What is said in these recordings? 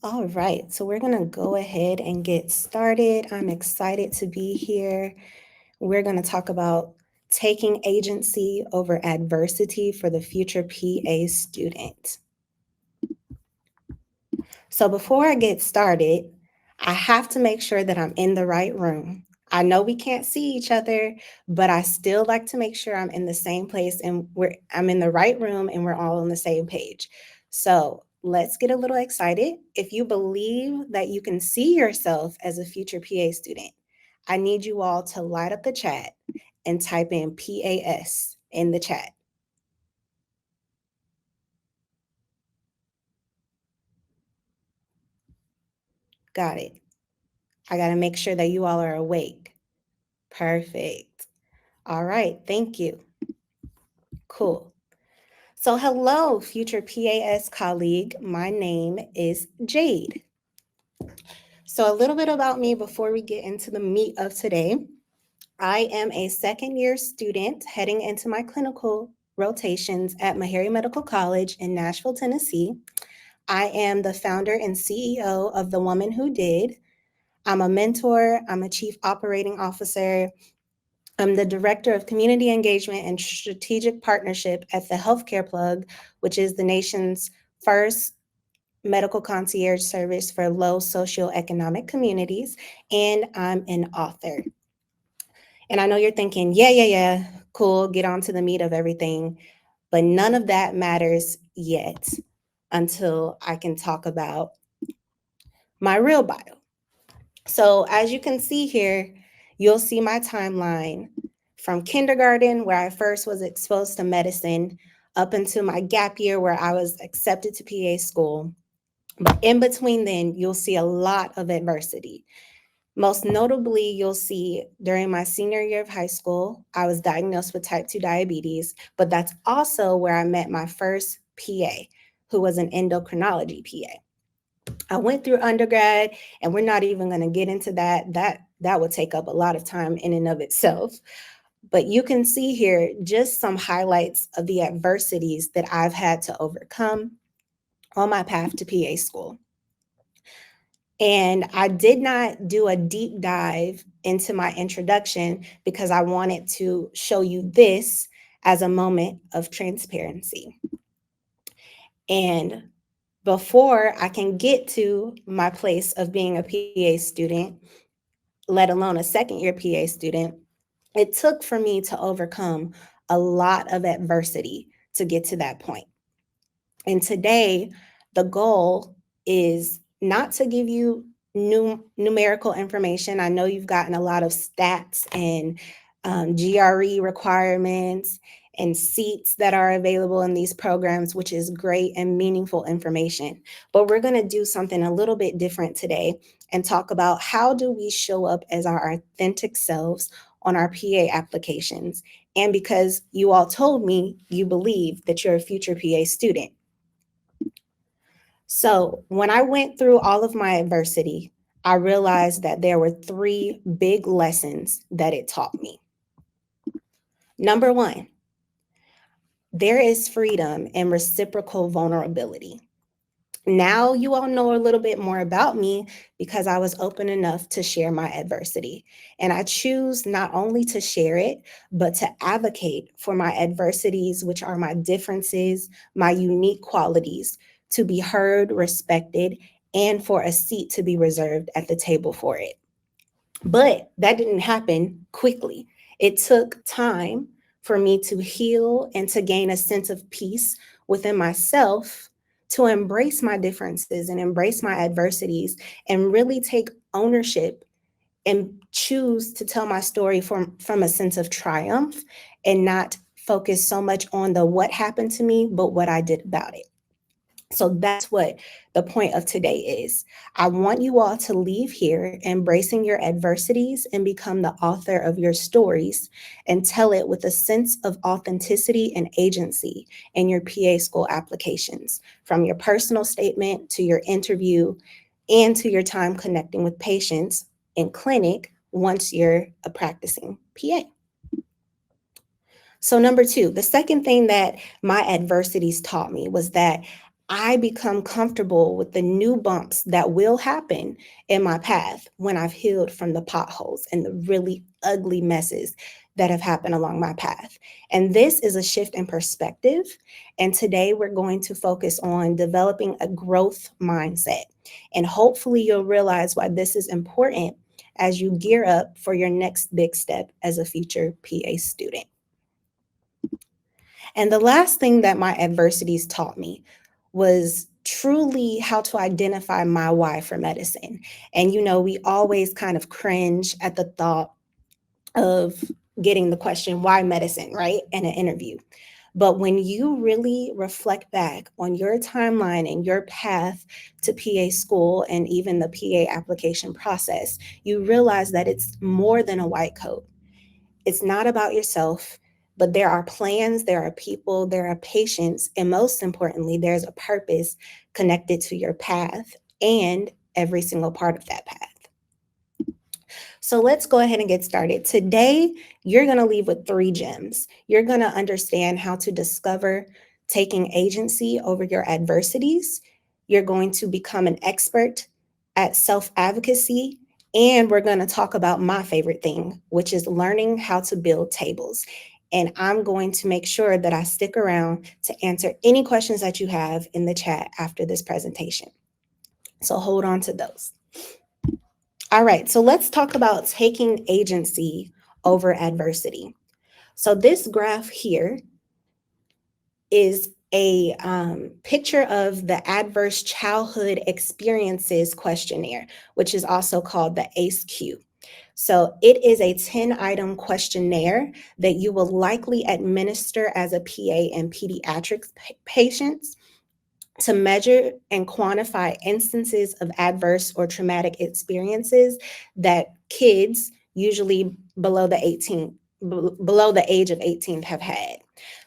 All right, so we're going to go ahead and get started. I'm excited to be here. We're going to talk about taking agency over adversity for the future PA student. So before I get started, I have to make sure that I'm in the right room. I know we can't see each other, but I still like to make sure I'm in the same place and I'm in the right room and we're all on the same page. So let's get a little excited. If you believe that you can see yourself as a future PA student, I need you all to light up the chat and type in PAS in the chat. Got it. I got to make sure that you all are awake. Perfect. All right, thank you. Cool. So, hello, future PAS colleague. My name is Jade. So, a little bit about me before we get into the meat of today. I am a second year student heading into my clinical rotations at Meharry Medical College in Nashville, Tennessee. I am the founder and CEO of The Woman Who Did. I'm a mentor, I'm a chief operating officer, I'm the Director of Community Engagement and Strategic Partnership at the Healthcare Plug, which is the nation's first medical concierge service for low socioeconomic communities. And I'm an author. And I know you're thinking, yeah, cool, get on to the meat of everything. But none of that matters yet until I can talk about my real bio. So as you can see here, you'll see my timeline from kindergarten, where I first was exposed to medicine, up into my gap year where I was accepted to PA school. But in between then, you'll see a lot of adversity. Most notably, you'll see during my senior year of high school, I was diagnosed with type 2 diabetes, but that's also where I met my first PA, who was an endocrinology PA. I went through undergrad, and we're not even going to get into that. That would take up a lot of time in and of itself. But you can see here just some highlights of the adversities that I've had to overcome on my path to PA school. And I did not do a deep dive into my introduction because I wanted to show you this as a moment of transparency. And before I can get to my place of being a PA student, let alone a second year PA student, it took for me to overcome a lot of adversity to get to that point. And today, the goal is not to give you numerical information. I know you've gotten a lot of stats and GRE requirements and seats that are available in these programs, which is great and meaningful information. But we're going to do something a little bit different today and talk about how do we show up as our authentic selves on our PA applications. And because you all told me you believe that you're a future PA student. So when I went through all of my adversity, I realized that there were three big lessons that it taught me. Number one, there is freedom and reciprocal vulnerability. Now you all know a little bit more about me because I was open enough to share my adversity. And I choose not only to share it, but to advocate for my adversities, which are my differences, my unique qualities, to be heard, respected, and for a seat to be reserved at the table for it. But that didn't happen quickly. It took time for me to heal and to gain a sense of peace within myself, to embrace my differences and embrace my adversities and really take ownership and choose to tell my story from a sense of triumph and not focus so much on the what happened to me, but what I did about it. So that's what the point of today is. I want you all to leave here embracing your adversities and become the author of your stories and tell it with a sense of authenticity and agency in your PA school applications, from your personal statement to your interview and to your time connecting with patients in clinic once you're a practicing PA. So number two, the second thing that my adversities taught me was that I become comfortable with the new bumps that will happen in my path when I've healed from the potholes and the really ugly messes that have happened along my path. And this is a shift in perspective. And today we're going to focus on developing a growth mindset. And hopefully you'll realize why this is important as you gear up for your next big step as a future PA student. And the last thing that my adversities taught me was truly how to identify my why for medicine. And, we always kind of cringe at the thought of getting the question, why medicine, right? In an interview. But when you really reflect back on your timeline and your path to PA school and even the PA application process, you realize that it's more than a white coat. It's not about yourself, but there are plans, there are people, there are patients, and most importantly, there's a purpose connected to your path and every single part of that path. So let's go ahead and get started. Today, you're going to leave with 3 gems. You're going to understand how to discover taking agency over your adversities. You're going to become an expert at self advocacy. And we're going to talk about my favorite thing, which is learning how to build tables. And I'm going to make sure that I stick around to answer any questions that you have in the chat after this presentation. So hold on to those. All right, so let's talk about taking agency over adversity. So this graph here is a picture of the Adverse Childhood Experiences Questionnaire, which is also called the ACE-Q. So it is a 10-item questionnaire that you will likely administer as a PA in pediatrics patients to measure and quantify instances of adverse or traumatic experiences that kids, usually below the age of 18, have had.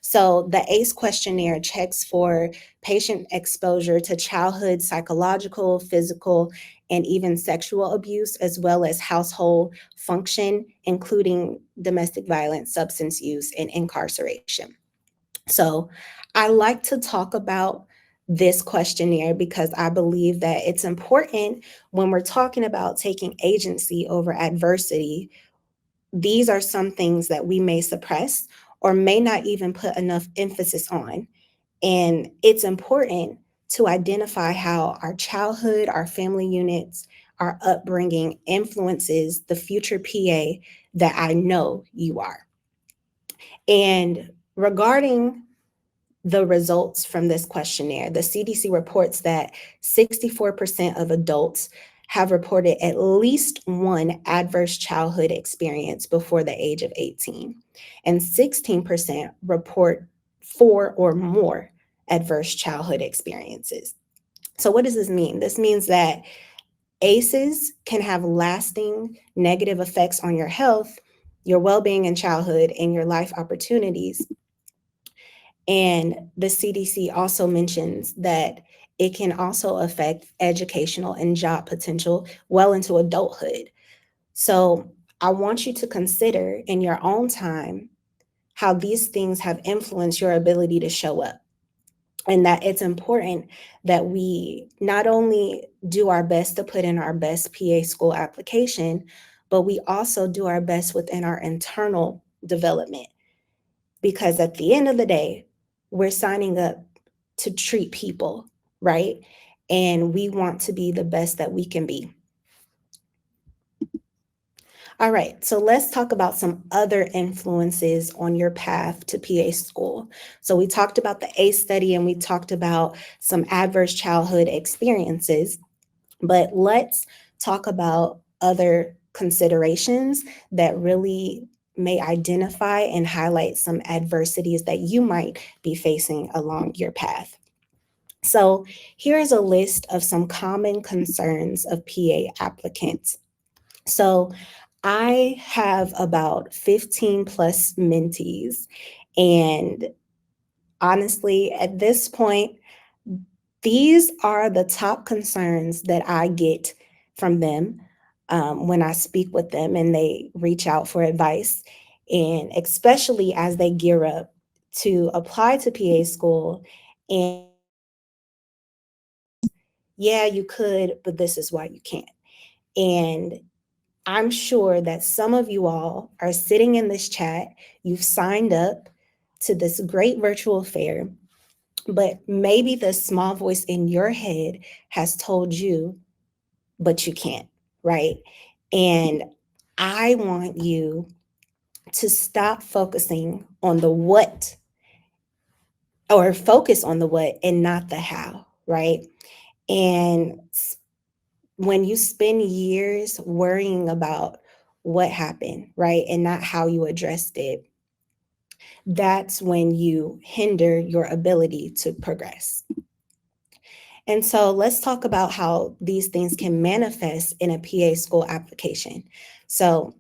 So the ACE questionnaire checks for patient exposure to childhood psychological, physical, and even sexual abuse, as well as household function, including domestic violence, substance use, and incarceration. So I like to talk about this questionnaire because I believe that it's important when we're talking about taking agency over adversity. These are some things that we may suppress or may not even put enough emphasis on. And it's important to identify how our childhood, our family units, our upbringing influences the future PA that I know you are. And regarding the results from this questionnaire, the CDC reports that 64% of adults have reported at least one adverse childhood experience before the age of 18, and 16% report 4 or more adverse childhood experiences. So, what does this mean? This means that ACEs can have lasting negative effects on your health, your well being in childhood, and your life opportunities. And the CDC also mentions that it can also affect educational and job potential well into adulthood. So I want you to consider in your own time how these things have influenced your ability to show up. And that it's important that we not only do our best to put in our best PA school application, but we also do our best within our internal development, because at the end of the day, we're signing up to treat people, right? And we want to be the best that we can be. All right, so let's talk about some other influences on your path to PA school. So we talked about the ACE study and we talked about some adverse childhood experiences, but let's talk about other considerations that really may identify and highlight some adversities that you might be facing along your path. So here's a list of some common concerns of PA applicants. So I have about 15 plus mentees, and honestly, at this point, these are the top concerns that I get from them when I speak with them and they reach out for advice. And especially as they gear up to apply to PA school and Yeah, you could, but this is why you can't. And I'm sure that some of you all are sitting in this chat, you've signed up to this great virtual fair, but maybe the small voice in your head has told you, but you can't, right? And I want you to stop focusing on the what, or focus on the what and not the how, right? And when you spend years worrying about what happened, right, and not how you addressed it, that's when you hinder your ability to progress. And so let's talk about how these things can manifest in a PA school application. So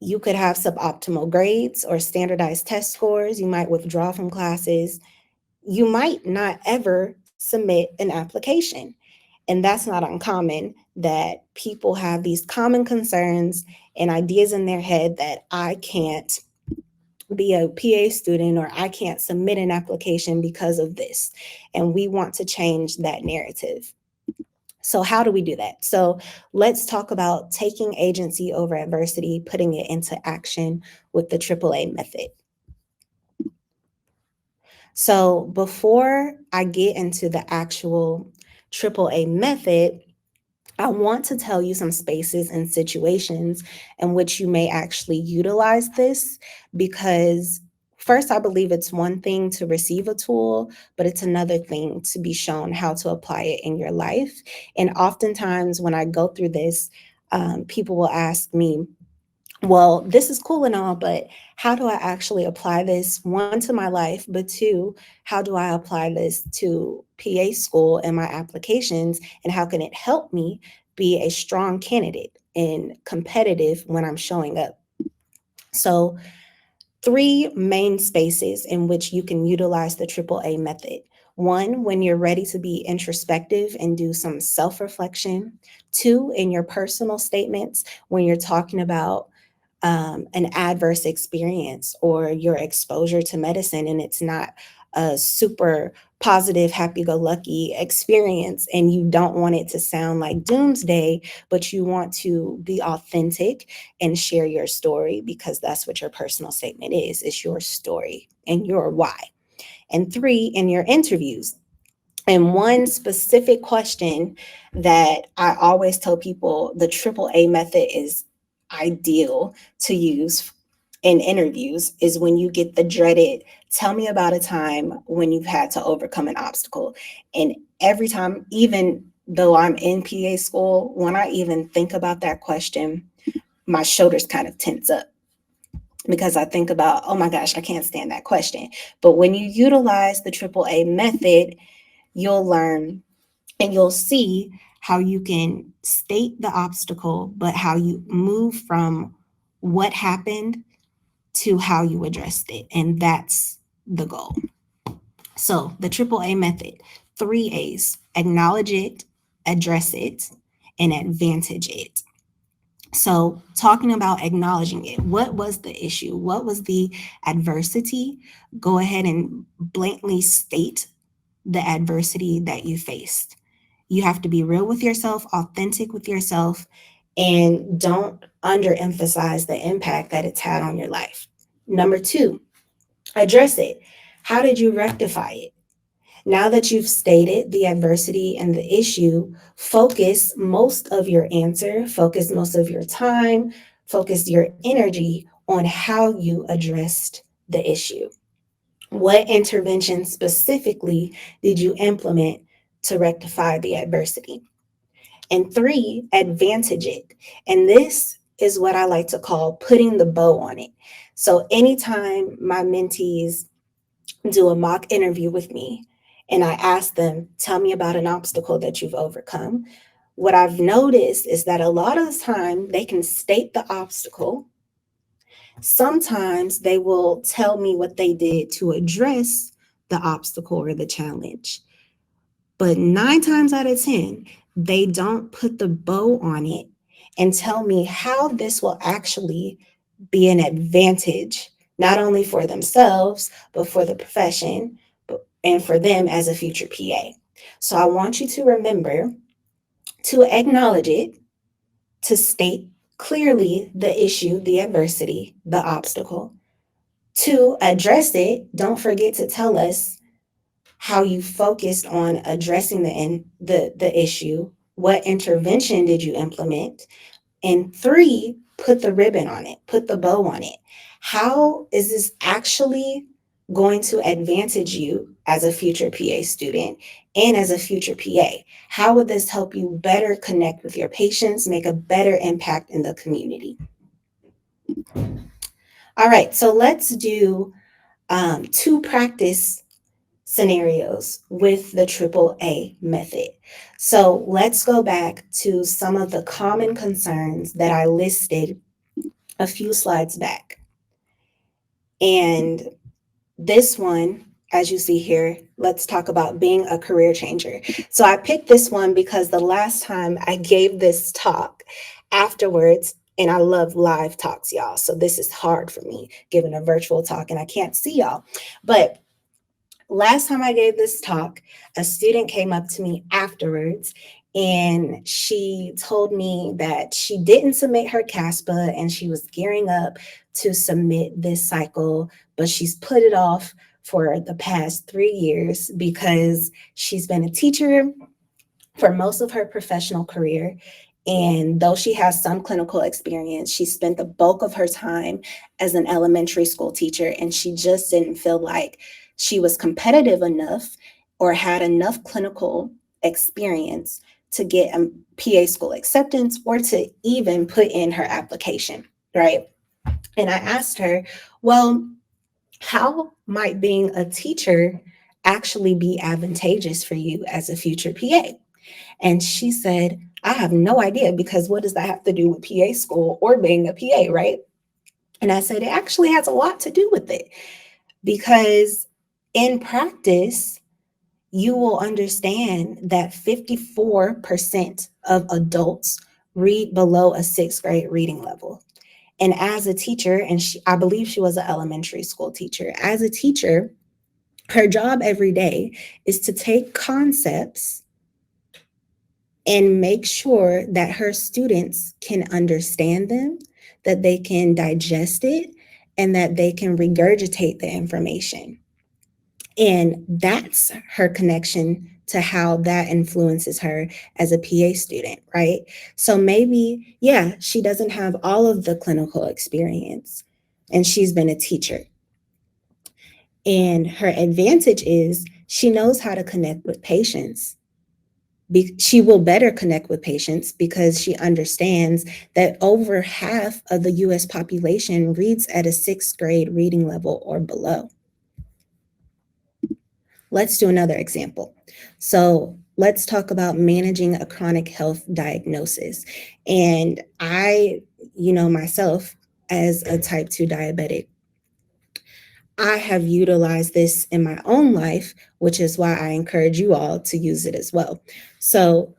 you could have suboptimal grades or standardized test scores. You might withdraw from classes. You might not ever submit an application. And that's not uncommon that people have these common concerns and ideas in their head that I can't be a PA student or I can't submit an application because of this. And we want to change that narrative. So, how do we do that? So, let's talk about taking agency over adversity, putting it into action with the AAA method. So, before I get into the actual AAA method, I want to tell you some spaces and situations in which you may actually utilize this because first, I believe it's one thing to receive a tool, but it's another thing to be shown how to apply it in your life. And oftentimes, when I go through this, people will ask me, well, this is cool and all, but how do I actually apply this, one, to my life, but two, how do I apply this to PA school and my applications, and how can it help me be a strong candidate and competitive when I'm showing up? So, three main spaces in which you can utilize the AAA method. One, when you're ready to be introspective and do some self reflection. Two, in your personal statements, when you're talking about an adverse experience or your exposure to medicine and it's not a super positive, happy go lucky experience, and you don't want it to sound like doomsday, but you want to be authentic and share your story because that's what your personal statement is. It's your story and your why. And three, in your interviews, and one specific question that I always tell people the AAA method is ideal to use in interviews is when you get the dreaded, tell me about a time when you've had to overcome an obstacle. And every time, even though I'm in PA school, when I even think about that question, my shoulders kind of tense up because I think about, oh my gosh, I can't stand that question. But when you utilize the AAA method, you'll learn and you'll see how you can state the obstacle, but how you move from what happened to how you addressed it. And that's the goal. So the AAA method, three A's: acknowledge it, address it, and advantage it. So, talking about acknowledging it, what was the issue? What was the adversity? Go ahead and blatantly state the adversity that you faced. You have to be real with yourself, authentic with yourself, and don't underemphasize the impact that it's had on your life. Number two, address it. How did you rectify it? Now that you've stated the adversity and the issue, focus most of your answer, focus most of your time, focus your energy on how you addressed the issue. What intervention specifically did you implement to rectify the adversity? And three, advantage it. And this is what I like to call putting the bow on it. So anytime my mentees do a mock interview with me and I ask them, tell me about an obstacle that you've overcome, what I've noticed is that a lot of the time they can state the obstacle. Sometimes they will tell me what they did to address the obstacle or the challenge. But nine times out of 10, they don't put the bow on it and tell me how this will actually be an advantage, not only for themselves, but for the profession and for them as a future PA. So I want you to remember to acknowledge it, to state clearly the issue, the adversity, the obstacle, to address it. Don't forget to tell us how you focused on addressing the issue. What intervention did you implement? And three, put the ribbon on it, put the bow on it. How is this actually going to advantage you as a future PA student and as a future PA? How would this help you better connect with your patients, make a better impact in the community? All right, so let's do two practice scenarios with the triple A method. So let's go back to some of the common concerns that I listed a few slides back. And this one, as you see here, let's talk about being a career changer. So I picked this one because the last time I gave this talk afterwards, and I love live talks, y'all. So this is hard for me giving a virtual talk and I can't see y'all. But last time I gave this talk, a student came up to me afterwards and she told me that she didn't submit her CASPA and she was gearing up to submit this cycle, but she's put it off for the past 3 years because she's been a teacher for most of her professional career. And though she has some clinical experience, she spent the bulk of her time as an elementary school teacher, and she just didn't feel like she was competitive enough or had enough clinical experience to get a PA school acceptance or to even put in her application, right? And I asked her, well, how might being a teacher actually be advantageous for you as a future PA? And she said, I have no idea because what does that have to do with PA school or being a PA, right? And I said, it actually has a lot to do with it because in practice, you will understand that 54% of adults read below a sixth grade reading level. And as a teacher, and I believe she was an elementary school teacher, as a teacher, her job every day is to take concepts and make sure that her students can understand them, that they can digest it, and that they can regurgitate the information. And that's her connection to how that influences her as a PA student, right? So maybe, yeah, she doesn't have all of the clinical experience and she's been a teacher. And her advantage is she knows how to connect with patients. She will better connect with patients because she understands that over half of the US population reads at a sixth grade reading level or below. Let's do another example. So let's talk about managing a chronic health diagnosis. And I, myself, as a type 2 diabetic, I have utilized this in my own life, which is why I encourage you all to use it as well. So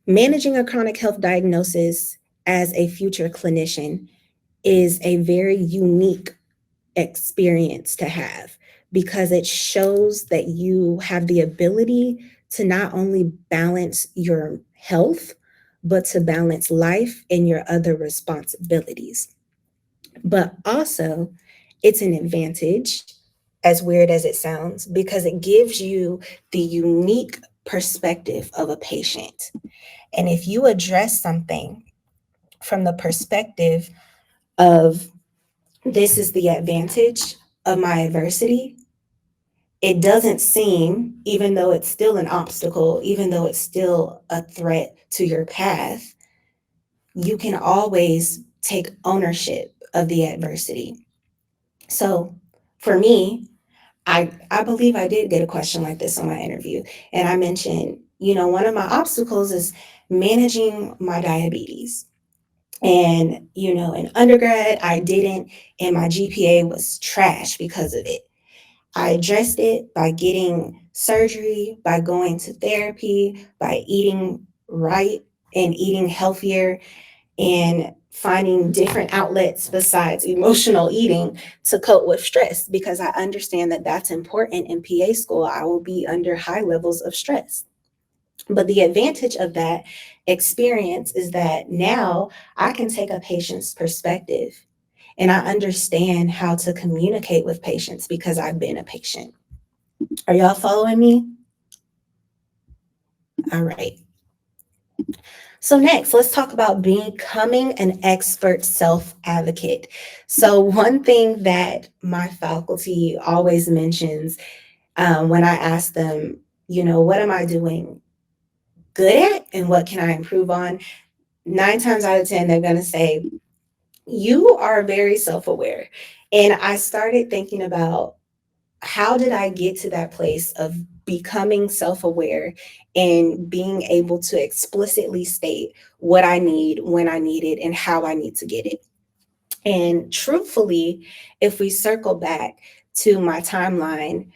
managing a chronic health diagnosis as a future clinician is a very unique experience to have because it shows that you have the ability to not only balance your health, but to balance life and your other responsibilities. But also, it's an advantage, as weird as it sounds, because it gives you the unique perspective of a patient. And if you address something from the perspective of this is the advantage of my adversity, it doesn't seem, even though it's still an obstacle, even though it's still a threat to your path, you can always take ownership of the adversity. So for me, I believe I did get a question like this on my interview. And I mentioned, one of my obstacles is managing my diabetes. And, in undergrad, I didn't, and my GPA was trash because of it. I addressed it by getting surgery, by going to therapy, by eating right and eating healthier. and finding different outlets besides emotional eating to cope with stress, because I understand that that's important. In PA school, I will be under high levels of stress. But the advantage of that experience is that now I can take a patient's perspective and I understand how to communicate with patients because I've been a patient. Are y'all following me? All right. So, next, let's talk about becoming an expert self advocate. So, one thing that my faculty always mentions when I ask them, what am I doing good at and what can I improve on? 9 times out of 10, they're going to say, you are very self aware. And I started thinking about, how did I get to that place of becoming self aware and being able to explicitly state what I need, when I need it, and how I need to get it? And truthfully, if we circle back to my timeline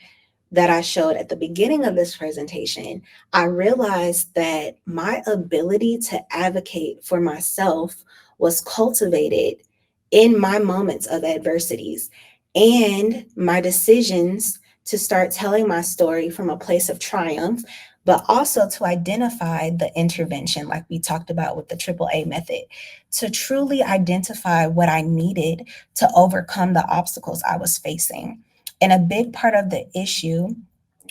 that I showed at the beginning of this presentation, I realized that my ability to advocate for myself was cultivated in my moments of adversities and my decisions to start telling my story from a place of triumph, but also to identify the intervention, like we talked about with the AAA method, to truly identify what I needed to overcome the obstacles I was facing. And a big part of the issue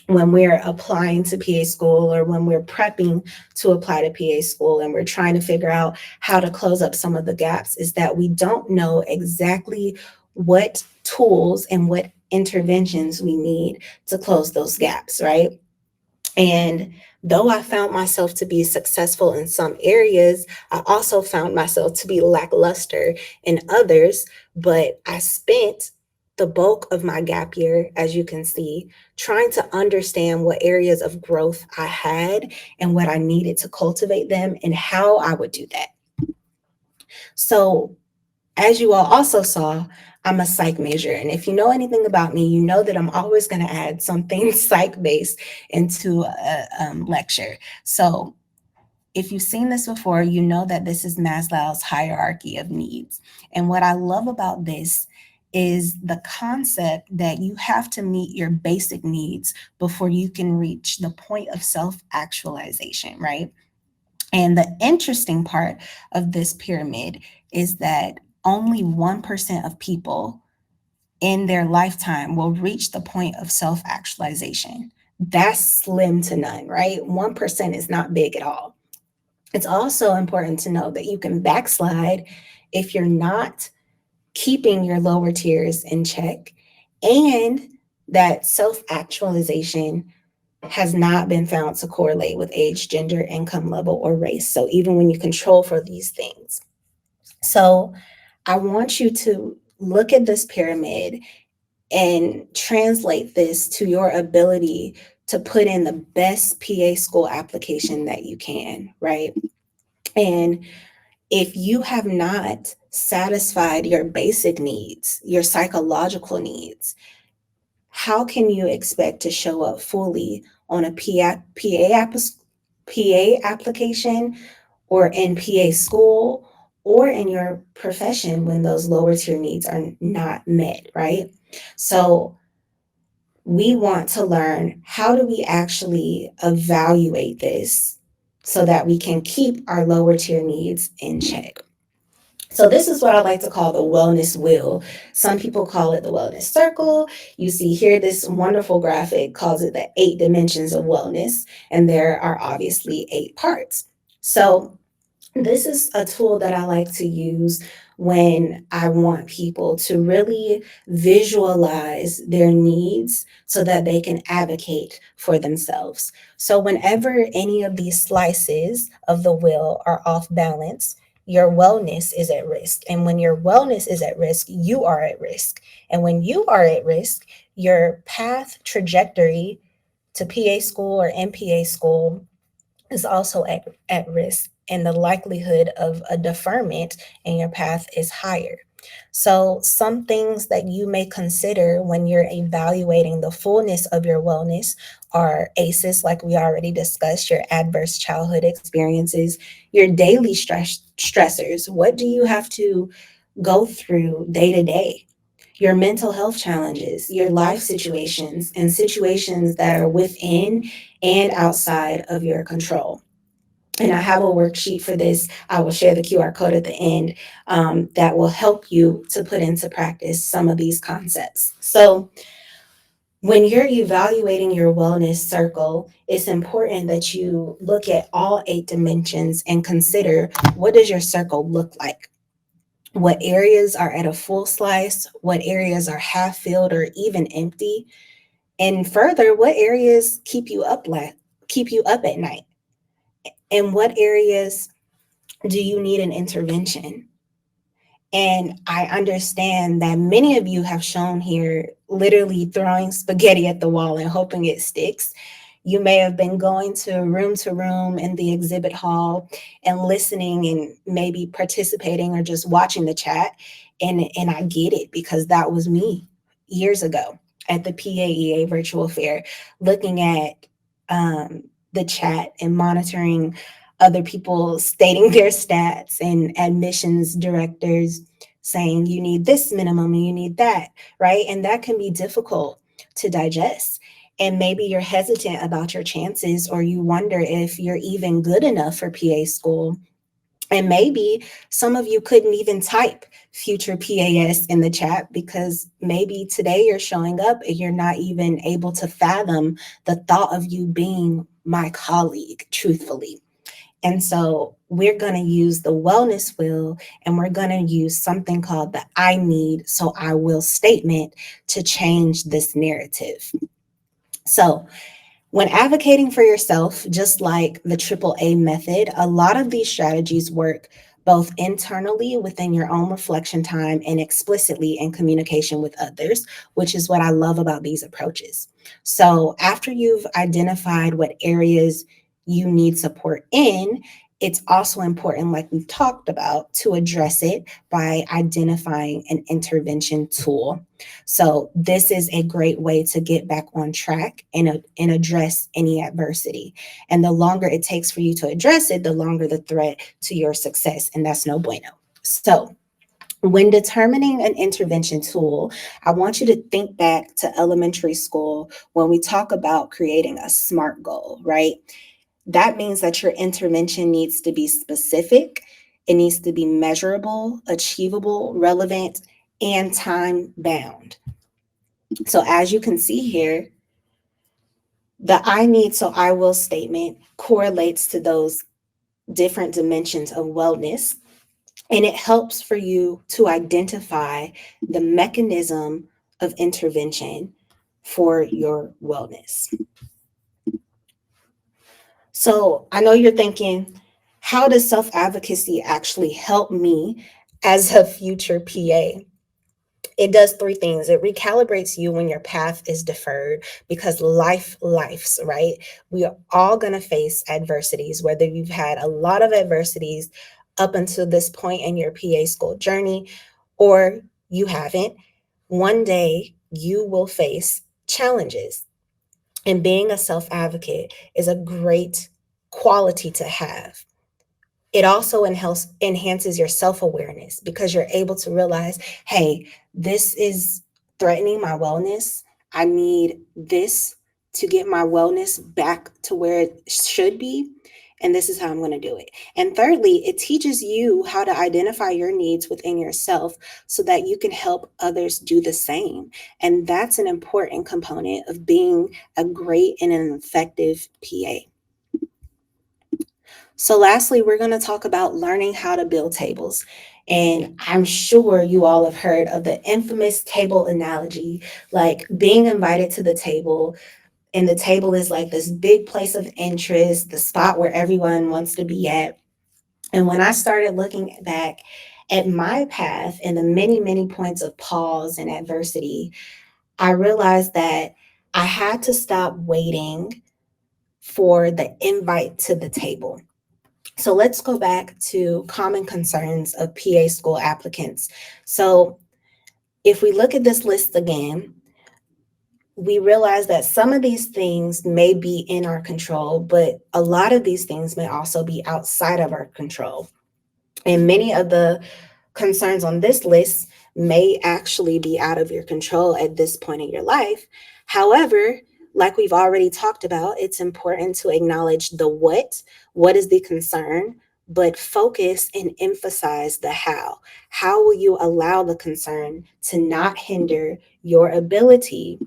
when we're applying to PA school, or when we're prepping to apply to PA school and we're trying to figure out how to close up some of the gaps, is that we don't know exactly what tools and what interventions we need to close those gaps, right? And though I found myself to be successful in some areas, I also found myself to be lackluster in others. But I spent the bulk of my gap year, as you can see, trying to understand what areas of growth I had and what I needed to cultivate them and how I would do that. So, as you all also saw, I'm a psych major. And if you know anything about me, you know that I'm always going to add something psych based into a lecture. So if you've seen this before, you know that this is Maslow's hierarchy of needs. And what I love about this is the concept that you have to meet your basic needs before you can reach the point of self actualization, right? And the interesting part of this pyramid is that only 1% of people in their lifetime will reach the point of self actualization. That's slim to none, right? 1% is not big at all. It's also important to know that you can backslide if you're not keeping your lower tiers in check, and that self actualization has not been found to correlate with age, gender, income level, or race. So even when you control for these things. So I want you to look at this pyramid and translate this to your ability to put in the best PA school application that you can, right? And if you have not satisfied your basic needs, your psychological needs, how can you expect to show up fully on a PA application, or in PA school, or in your profession when those lower tier needs are not met, right? So we want to learn, how do we actually evaluate this so that we can keep our lower tier needs in check. So this is what I like to call the wellness wheel. Some people call it the wellness circle. You see here, this wonderful graphic calls it the 8 dimensions of wellness, and there are obviously 8 parts. So this is a tool that I like to use when I want people to really visualize their needs so that they can advocate for themselves. So, whenever any of these slices of the wheel are off balance, your wellness is at risk. And when your wellness is at risk, you are at risk. And when you are at risk, your path trajectory to PA school or MPA school is also at risk, and the likelihood of a deferment in your path is higher. So, some things that you may consider when you're evaluating the fullness of your wellness are ACEs, like we already discussed, your adverse childhood experiences, your daily stressors. What do you have to go through day to day? Your mental health challenges, your life situations, and situations that are within and outside of your control. And I have a worksheet for this. I will share the QR code at the end, that will help you to put into practice some of these concepts. So, when you're evaluating your wellness circle, it's important that you look at all 8 dimensions and consider, what does your circle look like? What areas are at a full slice? What areas are half filled or even empty? And further, what areas keep you up at night? And what areas do you need an intervention? And I understand that many of you have shown here literally throwing spaghetti at the wall and hoping it sticks. You may have been going to room in the exhibit hall and listening and maybe participating or just watching the chat. And I get it, because that was me years ago at the PAEA virtual fair, looking at the chat and monitoring other people stating their stats, and admissions directors saying you need this minimum and you need that, right? And that can be difficult to digest. And maybe you're hesitant about your chances, or you wonder if you're even good enough for PA school. And maybe some of you couldn't even type future PAS in the chat, because maybe today you're showing up and you're not even able to fathom the thought of you being my colleague, truthfully. And so we're going to use the wellness wheel, and we're going to use something called the I need, so I will statement to change this narrative. So, when advocating for yourself, just like the AAA method, a lot of these strategies work both internally within your own reflection time and explicitly in communication with others, which is what I love about these approaches. So, after you've identified what areas you need support in, it's also important, like we've talked about, to address it by identifying an intervention tool. So this is a great way to get back on track and address any adversity. And the longer it takes for you to address it, the longer the threat to your success. And that's no bueno. So when determining an intervention tool, I want you to think back to elementary school when we talk about creating a SMART goal, right? That means that your intervention needs to be specific, it needs to be measurable, achievable, relevant, and time bound. So as you can see here, the I need, so I will statement correlates to those different dimensions of wellness. And it helps for you to identify the mechanism of intervention for your wellness. So I know you're thinking, how does self advocacy actually help me as a future PA? It does 3 things. It recalibrates you when your path is deferred, because life's, right? We are all going to face adversities, whether you've had a lot of adversities up until this point in your PA school journey or you haven't. One day you will face challenges. And being a self advocate is a great quality to have. It also enhances your self-awareness, because you're able to realize, hey, this is threatening my wellness. I need this to get my wellness back to where it should be. And this is how I'm going to do it. And thirdly, it teaches you how to identify your needs within yourself so that you can help others do the same. And that's an important component of being a great and an effective PA. So, lastly, we're going to talk about learning how to build tables. And I'm sure you all have heard of the infamous table analogy, like being invited to the table, and the table is like this big place of interest, the spot where everyone wants to be at. And when I started looking back at my path and the many, many points of pause and adversity, I realized that I had to stop waiting for the invite to the table. So let's go back to common concerns of PA school applicants. So if we look at this list again, we realize that some of these things may be in our control, but a lot of these things may also be outside of our control. And many of the concerns on this list may actually be out of your control at this point in your life. However, like we've already talked about, it's important to acknowledge the what is the concern, but focus and emphasize the how. How will you allow the concern to not hinder your ability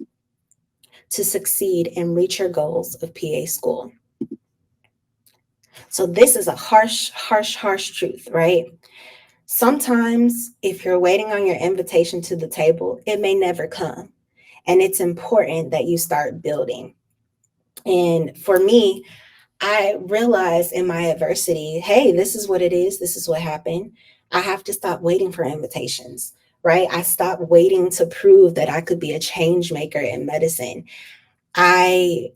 to succeed and reach your goals of PA school? So, this is a harsh truth, right? Sometimes, if you're waiting on your invitation to the table, it may never come. And it's important that you start building. And for me, I realized in my adversity, hey, this is what it is. This is what happened. I have to stop waiting for invitations, right? I stopped waiting to prove that I could be a change maker in medicine. I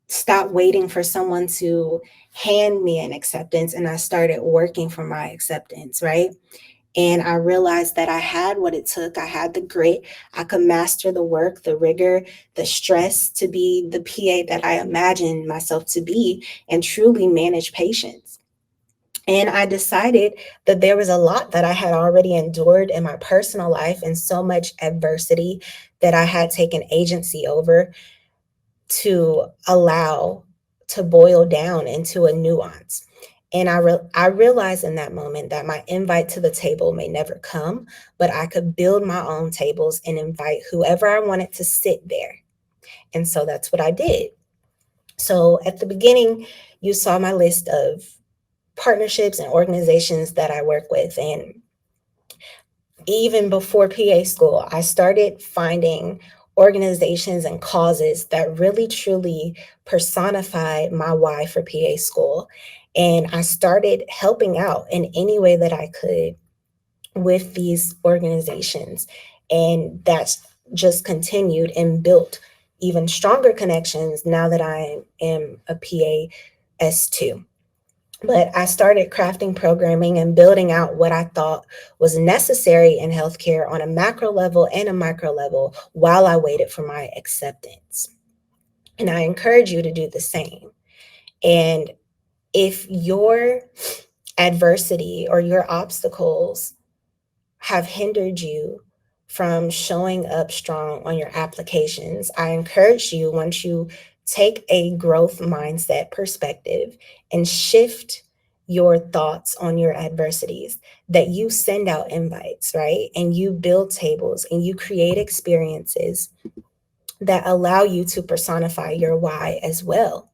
stopped waiting for someone to hand me an acceptance and I started working for my acceptance, right? And I realized that I had what it took. I had the grit. I could master the work, the rigor, the stress to be the PA that I imagined myself to be and truly manage patients. And I decided that there was a lot that I had already endured in my personal life and so much adversity that I had taken agency over to allow to boil down into a nuance. And I realized in that moment that my invite to the table may never come, but I could build my own tables and invite whoever I wanted to sit there. And so that's what I did. So at the beginning, you saw my list of partnerships and organizations that I work with. And even before PA school, I started finding organizations and causes that really truly personified my why for PA school. And I started helping out in any way that I could with these organizations. And that's just continued and built even stronger connections now that I am a PA S2. But I started crafting programming and building out what I thought was necessary in healthcare on a macro level and a micro level while I waited for my acceptance. And I encourage you to do the same. And if your adversity or your obstacles have hindered you from showing up strong on your applications, I encourage you, once you take a growth mindset perspective and shift your thoughts on your adversities, that you send out invites, right? And you build tables and you create experiences that allow you to personify your why as well.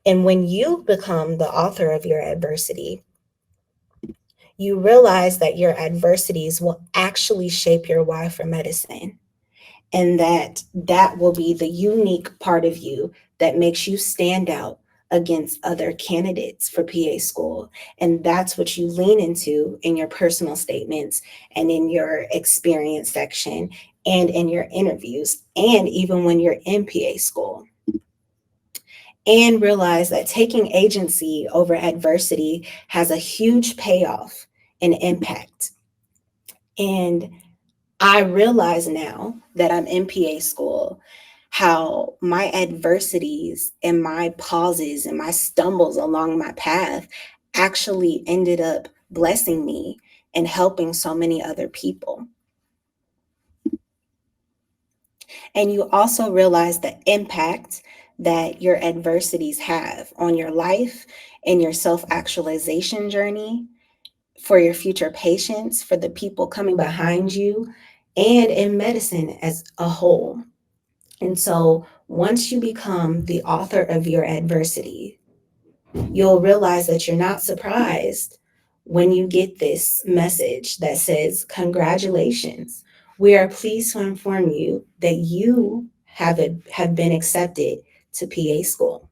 And when you become the author of your adversity, you realize that your adversities will actually shape your why for medicine, and that will be the unique part of you that makes you stand out against other candidates for PA school. And that's what you lean into in your personal statements and in your experience section and in your interviews and even when you're in PA school. And realize that taking agency over adversity has a huge payoff and impact. And I realize now that I'm in PA school how my adversities and my pauses and my stumbles along my path actually ended up blessing me and helping so many other people. And you also realize the impact that your adversities have on your life and your self actualization journey, for your future patients, for the people coming behind you, and in medicine as a whole. And so once you become the author of your adversity, you'll realize that you're not surprised when you get this message that says, congratulations. We are pleased to inform you that you have been accepted to PA school.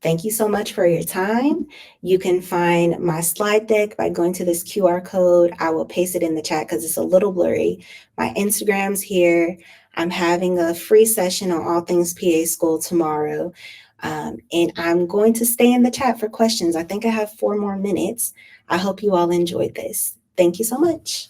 Thank you so much for your time. You can find my slide deck by going to this QR code. I will paste it in the chat because it's a little blurry. My Instagram's here. I'm having a free session on all things PA school tomorrow. And I'm going to stay in the chat for questions. I think I have 4 more minutes. I hope you all enjoyed this. Thank you so much.